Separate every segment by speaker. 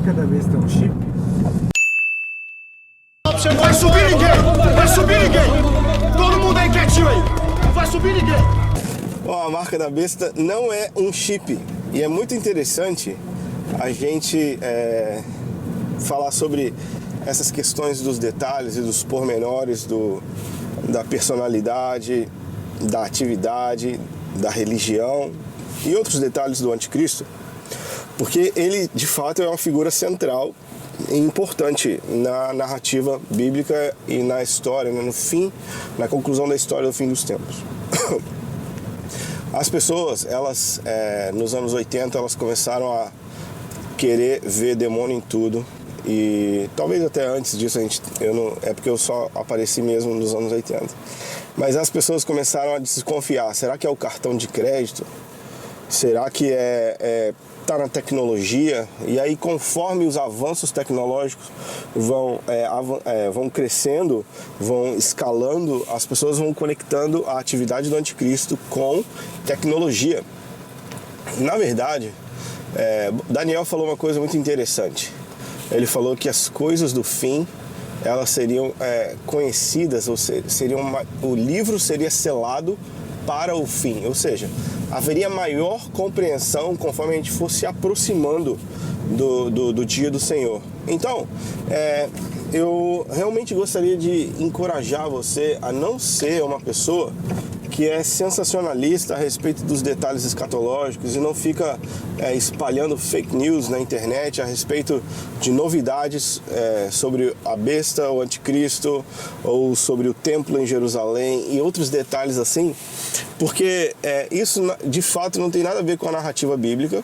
Speaker 1: marca da besta é um chip?
Speaker 2: Vai subir ninguém! Vai subir ninguém! Todo mundo aí quietinho aí! Não vai subir ninguém!
Speaker 3: Bom, a marca da besta não é um chip. E é muito interessante a gente falar sobre essas questões dos detalhes e dos pormenores da personalidade, da atividade, da religião e outros detalhes do anticristo, porque ele de fato é uma figura central e importante na narrativa bíblica e na história, né, na conclusão da história do fim dos tempos. As pessoas, elas nos anos 80, elas começaram a querer ver demônio em tudo. E talvez até antes disso, é porque eu só apareci mesmo nos anos 80. Mas as pessoas começaram a desconfiar. Será que é o cartão de crédito? Será que tá na tecnologia? E aí, conforme os avanços tecnológicos vão crescendo, vão escalando, as pessoas vão conectando a atividade do anticristo com tecnologia. Na verdade, Daniel falou uma coisa muito interessante. Ele falou que as coisas do fim, elas seriam conhecidas, ou o livro seria selado para o fim, ou seja, haveria maior compreensão conforme a gente fosse aproximando do dia do Senhor. Então, eu realmente gostaria de encorajar você a não ser uma pessoa que é sensacionalista a respeito dos detalhes escatológicos e não fica espalhando fake news na internet a respeito de novidades sobre a besta, o anticristo, ou sobre o templo em Jerusalém e outros detalhes assim, porque isso de fato não tem nada a ver com a narrativa bíblica,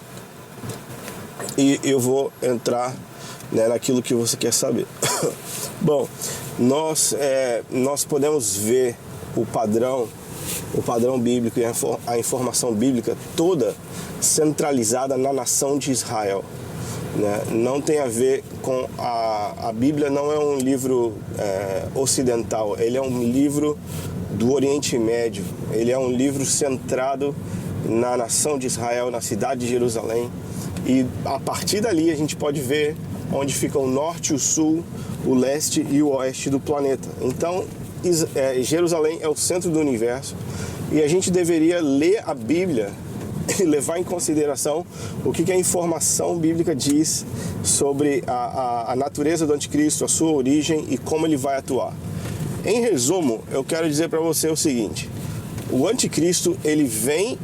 Speaker 3: e eu vou entrar naquilo que você quer saber. Bom, nós podemos ver o padrão bíblico e a informação bíblica toda centralizada na nação de Israel, né? Não tem a ver com a Bíblia, não é um livro ocidental, ele é um livro do Oriente Médio, ele é um livro centrado na nação de Israel, na cidade de Jerusalém, e a partir dali a gente pode ver onde fica o norte, o sul, o leste e o oeste do planeta. Então, Jerusalém é o centro do universo e a gente deveria ler a Bíblia e levar em consideração o que a informação bíblica diz sobre a natureza do anticristo, a sua origem e como ele vai atuar. Em resumo, eu quero dizer para você o seguinte: o anticristo, ele vem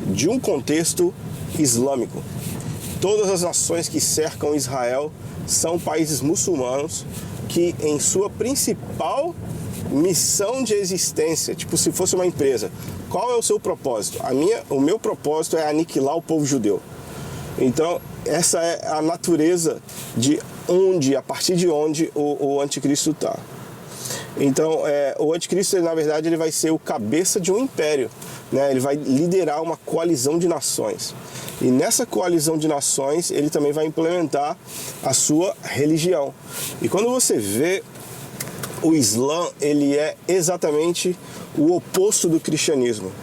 Speaker 3: de um contexto islâmico. Todas as nações que cercam Israel são países muçulmanos que, em sua principal missão de existência, tipo se fosse uma empresa, qual é o seu propósito? O meu propósito é aniquilar o povo judeu. Então, essa é a natureza a partir de onde o anticristo está. Então, o anticristo, na verdade, ele vai ser o cabeça de um império, né? Ele vai liderar uma coalizão de nações. E nessa coalizão de nações, ele também vai implementar a sua religião. E quando você vê o Islã, ele é exatamente o oposto do cristianismo.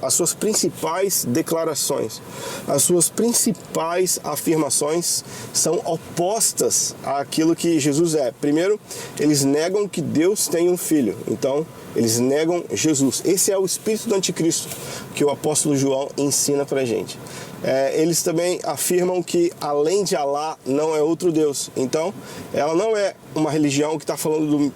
Speaker 3: As suas principais declarações, as suas principais afirmações são opostas àquilo que Jesus é. Primeiro, eles negam que Deus tem um filho. Então, eles negam Jesus. Esse é o espírito do anticristo que o apóstolo João ensina pra gente. Eles também afirmam que além de Alá não é outro Deus. Então, ela não é uma religião que está falando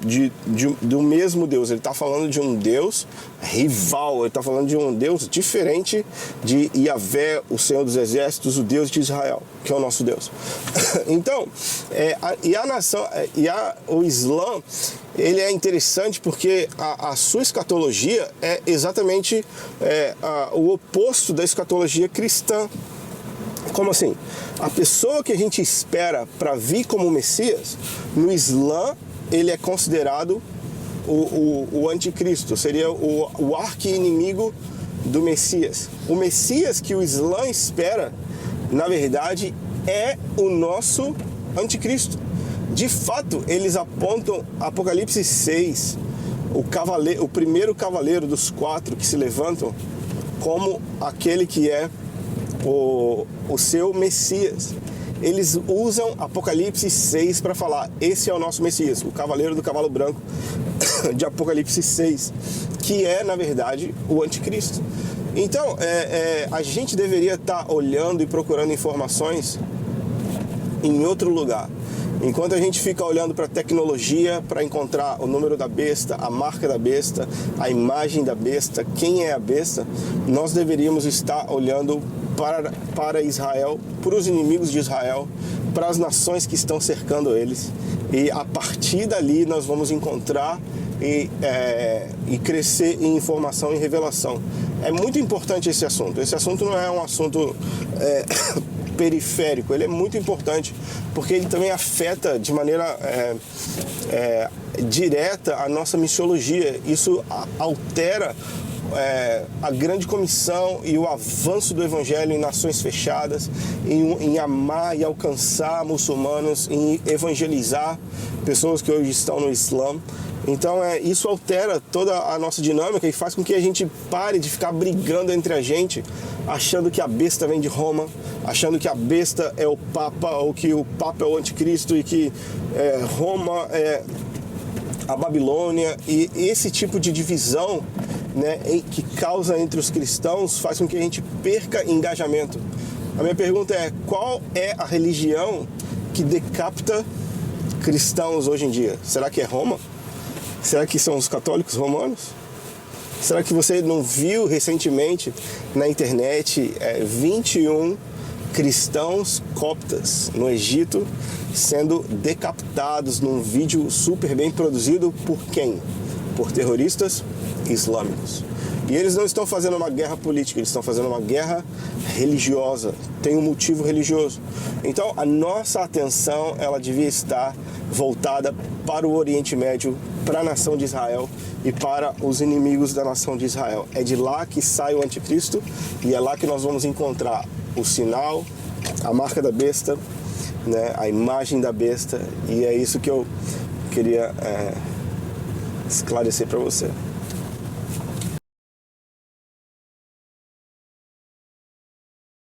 Speaker 3: do mesmo Deus. Ele está falando de um Deus rival. Ele está falando de um Deus diferente de Yahvé, o Senhor dos Exércitos, o Deus de Israel, que é o nosso Deus. Então, o Islã, ele é interessante porque a sua escatologia é exatamente o oposto da escatologia cristã. Como assim? A pessoa que a gente espera para vir como Messias, no Islã, ele é considerado o anticristo, seria o arqui-inimigo do Messias. O Messias que o Islã espera, na verdade, é o nosso anticristo. De fato, eles apontam Apocalipse 6, o primeiro cavaleiro dos 4 que se levantam, como aquele que é o seu Messias. eles usam Apocalipse 6 para falar, esse é o nosso Messias, o cavaleiro do cavalo branco de Apocalipse 6, que é, na verdade, o anticristo. Então, a gente deveria estar olhando e procurando informações em outro lugar. Enquanto a gente fica olhando para a tecnologia para encontrar o número da besta, a marca da besta, a imagem da besta, quem é a besta, nós deveríamos estar olhando para Israel, para os inimigos de Israel, para as nações que estão cercando eles. E a partir dali nós vamos encontrar e crescer em informação e revelação. É muito importante esse assunto. Esse assunto não é um assunto periférico, ele é muito importante porque ele também afeta de maneira direta a nossa missiologia. Isso altera a grande comissão e o avanço do evangelho em nações fechadas, em amar e alcançar muçulmanos, em evangelizar pessoas que hoje estão no Islã. Então isso altera toda a nossa dinâmica e faz com que a gente pare de ficar brigando entre a gente, achando que a besta vem de Roma, achando que a besta é o Papa, ou que o Papa é o anticristo e que Roma é a Babilônia. E esse tipo de divisão, né, que causa entre os cristãos faz com que a gente perca engajamento. A minha pergunta é, qual é a religião que decapita cristãos hoje em dia? Será que é Roma? Será que são os católicos romanos? Será que você não viu recentemente na internet 21 cristãos coptas no Egito sendo decapitados num vídeo super bem produzido por quem? Por terroristas islâmicos. E eles não estão fazendo uma guerra política, eles estão fazendo uma guerra religiosa, tem um motivo religioso. Então a nossa atenção ela devia estar voltada para o Oriente Médio, para a nação de Israel e para os inimigos da nação de Israel. É de lá que sai o anticristo e é lá que nós vamos encontrar o sinal, a marca da besta, né, a imagem da besta, e é isso que eu queria esclarecer para você.